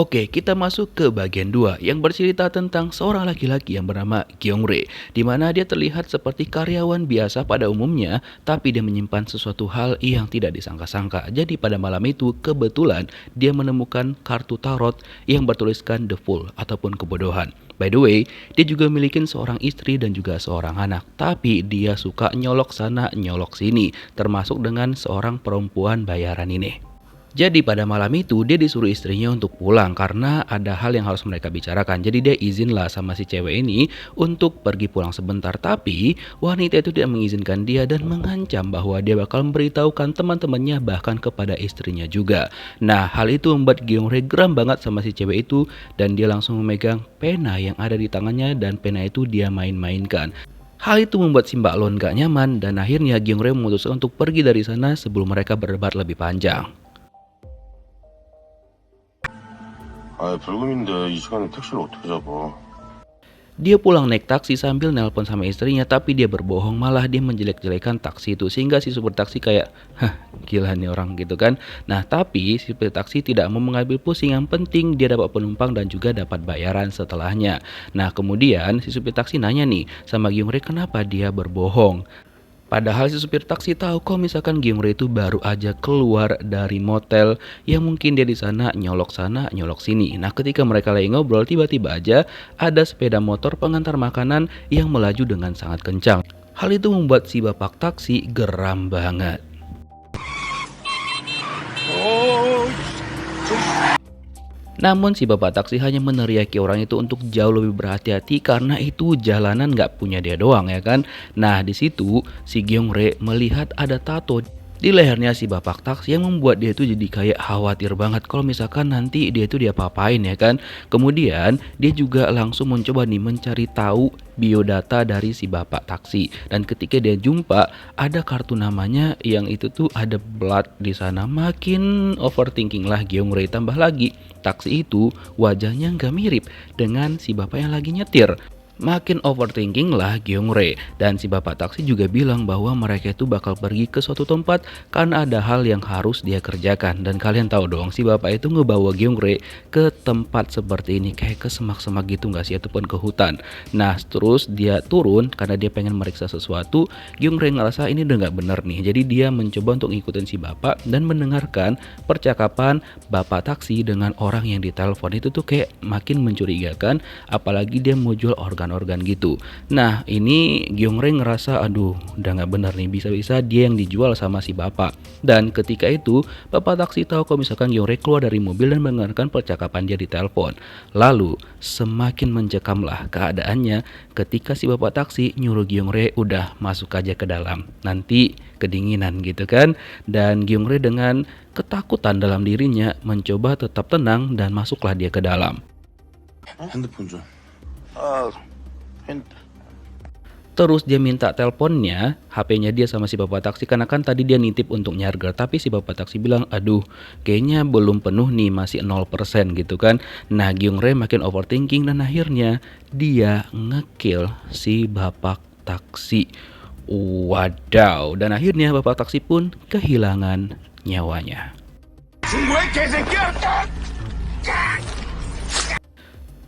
Oke, kita masuk ke bagian 2 yang bercerita tentang seorang laki-laki yang bernama Gyeongre, di mana dia terlihat seperti karyawan biasa pada umumnya, tapi dia menyimpan sesuatu hal yang tidak disangka-sangka. Jadi pada malam itu kebetulan dia menemukan kartu tarot yang bertuliskan The Fool ataupun kebodohan. By the way, dia juga memiliki seorang istri dan juga seorang anak, tapi dia suka nyolok sana nyolok sini, termasuk dengan seorang perempuan bayaran ini. Jadi pada malam itu dia disuruh istrinya untuk pulang karena ada hal yang harus mereka bicarakan. Jadi dia izin lah sama si cewek ini untuk pergi pulang sebentar. Tapi wanita itu tidak mengizinkan dia dan mengancam bahwa dia bakal memberitahukan teman-temannya bahkan kepada istrinya juga. Nah hal itu membuat Gyeongre geram banget sama si cewek itu dan dia langsung memegang pena yang ada di tangannya dan pena itu dia main-mainkan. Hal itu membuat si Mbak Lon gak nyaman dan akhirnya Gyeongre memutuskan untuk pergi dari sana sebelum mereka berdebat lebih panjang. 벌금인데 이 시간에 택시를 어떻게 잡아? Dia pulang naik taksi sambil nelpon sama istrinya tapi dia berbohong malah dia menjelek-jelekan taksi itu sehingga si supir taksi kayak hah gila nih orang gitu kan. Nah tapi si supir taksi tidak mau mengambil pusing, yang penting dia dapat penumpang dan juga dapat bayaran setelahnya. Nah kemudian si supir taksi nanya nih sama Gyeongre kenapa dia berbohong. Padahal si supir taksi tahu kok misalkan Gyeongre itu baru aja keluar dari motel yang mungkin dia di sana nyolok sini. Nah ketika mereka lagi ngobrol tiba-tiba aja ada sepeda motor pengantar makanan yang melaju dengan sangat kencang. Hal itu membuat si bapak taksi geram banget. Namun si bapak taksi hanya meneriaki orang itu untuk jauh lebih berhati-hati karena itu jalanan nggak punya dia doang ya kan. Nah di situ si Gyeongre melihat ada tato di lehernya si bapak taksi yang membuat dia itu jadi kayak khawatir banget kalau misalkan nanti dia itu diapa-apain ya kan. Kemudian dia juga langsung mencoba nih mencari tahu biodata dari si bapak taksi dan ketika dia jumpa ada kartu namanya yang itu tuh ada blood di sana. Makin overthinking lah Gyeongre, tambah lagi taksi itu wajahnya nggak mirip dengan si bapak yang lagi nyetir. Makin overthinking lah Gyeongre dan si bapak taksi juga bilang bahwa mereka itu bakal pergi ke suatu tempat karena ada hal yang harus dia kerjakan. Dan kalian tahu dong si bapak itu ngebawa Gyeongre ke tempat seperti ini kayak ke semak-semak gitu nggak sih ataupun ke hutan. Nah terus dia turun karena dia pengen meriksa sesuatu. Gyeongre ngerasa ini udah nggak bener nih, jadi dia mencoba untuk ngikutin si bapak dan mendengarkan percakapan bapak taksi dengan orang yang ditelepon. Itu tuh kayak makin mencurigakan apalagi dia mau jual organ gitu. Nah ini Gyeongre ngerasa aduh udah gak bener nih, bisa-bisa dia yang dijual sama si bapak. Dan ketika itu bapak taksi tahu kalau misalkan Gyeongre keluar dari mobil dan mendengarkan percakapan dia di telepon. Lalu semakin mencekamlah keadaannya ketika si bapak taksi nyuruh Gyeongre udah masuk aja ke dalam, nanti kedinginan gitu kan. Dan Gyeongre dengan ketakutan dalam dirinya mencoba tetap tenang dan masuklah dia ke dalam. 핸드폰 좀. Terus dia minta teleponnya, HP-nya dia sama si bapak taksi karena kan tadi dia nitip untuk nyarger. Tapi si bapak taksi bilang, aduh kayaknya belum penuh nih, masih 0% gitu kan. Nah Gyeongre makin overthinking dan akhirnya dia ngekill si bapak taksi. Wadaw, dan akhirnya bapak taksi pun kehilangan nyawanya.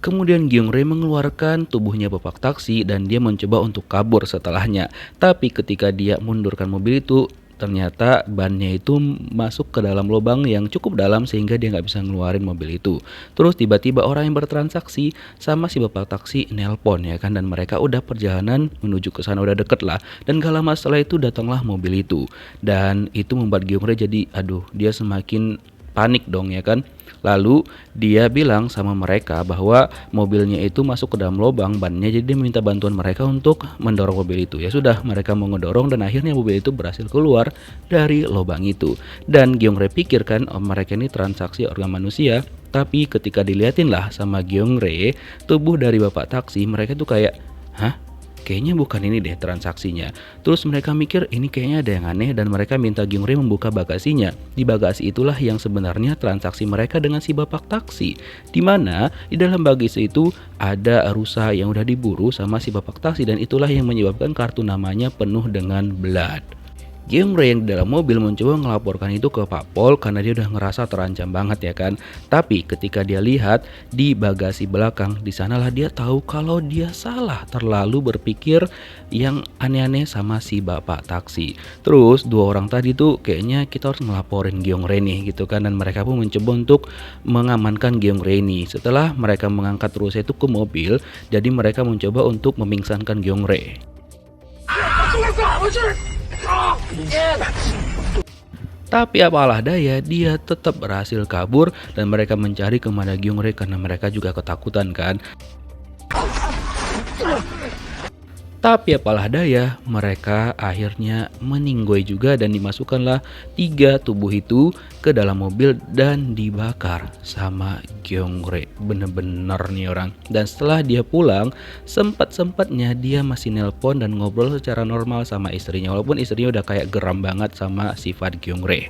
Kemudian Gyeongre mengeluarkan tubuhnya bapak taksi dan dia mencoba untuk kabur setelahnya. Tapi ketika dia mundurkan mobil itu, ternyata bannya itu masuk ke dalam lubang yang cukup dalam sehingga dia nggak bisa ngeluarin mobil itu. Terus tiba-tiba orang yang bertransaksi sama si bapak taksi nelpon ya kan, dan mereka udah perjalanan menuju ke sana, udah deket lah. Dan gak lama setelah itu datanglah mobil itu. Dan itu membuat Gyeongre jadi aduh dia semakin panik dong ya kan. Lalu dia bilang sama mereka bahwa mobilnya itu masuk ke dalam lubang bannya, jadi dia minta bantuan mereka untuk mendorong mobil itu. Ya sudah, mereka mau ngedorong dan akhirnya mobil itu berhasil keluar dari lubang itu. Dan Gyeongre pikirkan mereka ini transaksi organ manusia, tapi ketika diliatin lah sama Gyeongre tubuh dari bapak taksi, mereka tuh kayak hah? kayaknya bukan ini deh transaksinya. Terus mereka mikir ini kayaknya ada yang aneh dan mereka minta Gyungre membuka bagasinya. Di bagasi itulah yang sebenarnya transaksi mereka dengan si bapak taksi. Dimana di dalam bagasi itu ada rusa yang udah diburu sama si bapak taksi dan itulah yang menyebabkan kartu namanya penuh dengan blood. Gyungre yang di dalam mobil mencoba melaporkan itu ke Pak Pol karena dia udah ngerasa terancam banget ya kan. Tapi ketika dia lihat di bagasi belakang, di sanalah dia tahu kalau dia salah terlalu berpikir yang aneh-aneh sama si bapak taksi. Terus dua orang tadi tuh kayaknya kita harus ngelaporin Gyungre nih gitu kan, dan mereka pun mencoba untuk mengamankan Gyungre ini. Setelah mereka mengangkat rusa itu ke mobil, jadi mereka mencoba untuk memingsankan Gyungre. Tapi apalah daya, dia tetap berhasil kabur dan mereka mencari kemana Gyungre karena mereka juga ketakutan kan. Tapi apalah daya, mereka akhirnya meninggoy juga dan dimasukkanlah 3 tubuh itu ke dalam mobil dan dibakar sama Gyungre. Bener-bener nih orang. Dan setelah dia pulang, sempat-sempatnya dia masih nelpon dan ngobrol secara normal sama istrinya. Walaupun istrinya udah kayak geram banget sama sifat Gyungre.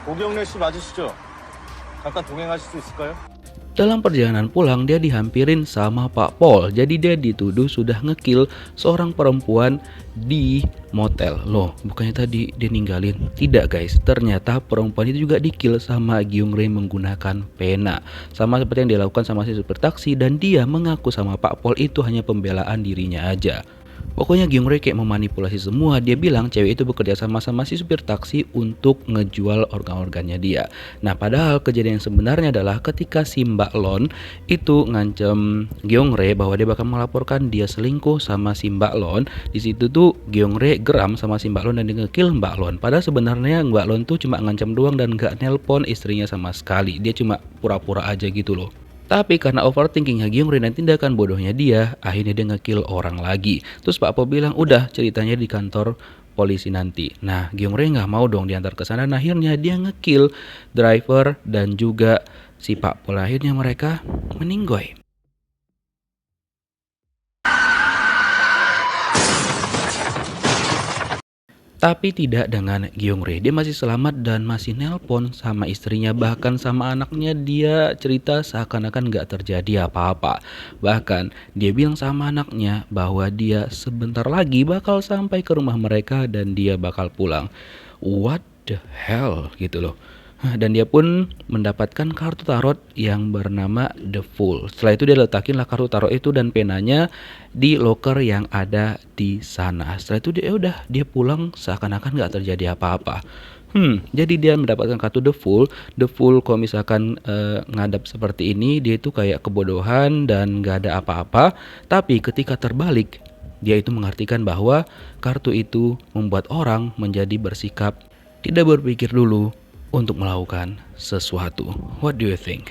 고경래 씨 맞으시죠? 잠깐 동행하실 수 있을까요? Dalam perjalanan pulang dia dihampirin sama Pak Pol. Jadi dia dituduh sudah ngekill seorang perempuan di motel. Loh, bukannya tadi dia ninggalin? Tidak guys, ternyata perempuan itu juga dikill sama Gyungre menggunakan pena. Sama seperti yang dilakukan sama si supir taksi, dan dia mengaku sama Pak Pol itu hanya pembelaan dirinya aja. Pokoknya Gyungre kayak memanipulasi semua. Dia bilang cewek itu bekerja sama si supir taksi untuk ngejual organ-organnya dia. Nah, padahal kejadian yang sebenarnya adalah ketika si Mbak Lon itu ngancem Gyungre bahwa dia bakal melaporkan dia selingkuh sama si Mbak Lon. Di situ tuh Gyungre geram sama si Mbak Lon dan dia nge-kill Mbak Lon. Padahal sebenarnya Mbak Lon tuh cuma ngancam doang dan gak nelpon istrinya sama sekali. Dia cuma pura-pura aja gitu loh. Tapi karena overthinkingnya Gyungre dan tindakan bodohnya dia, akhirnya dia nge-kill orang lagi. Terus Pak Po bilang, udah ceritanya di kantor polisi nanti. Nah, Gyungre nggak mau dong diantar ke sana. Nah, akhirnya dia nge-kill driver dan juga si Pak Po. Akhirnya mereka meninggoy. Tapi tidak dengan Gyungre. Dia masih selamat dan masih nelpon sama istrinya, bahkan sama anaknya. Dia cerita seakan-akan gak terjadi apa-apa. Bahkan dia bilang sama anaknya bahwa dia sebentar lagi bakal sampai ke rumah mereka dan dia bakal pulang. What the hell gitu loh. Dan dia pun mendapatkan kartu tarot yang bernama The Fool. Setelah itu dia letakin lah kartu tarot itu dan penanya di locker yang ada di sana. Setelah itu dia pulang seakan-akan gak terjadi apa-apa. Jadi dia mendapatkan kartu The Fool. The Fool kalau misalkan ngadap seperti ini, dia itu kayak kebodohan dan gak ada apa-apa. Tapi ketika terbalik, dia itu mengartikan bahwa kartu itu membuat orang menjadi bersikap tidak berpikir dulu untuk melakukan sesuatu. What do you think?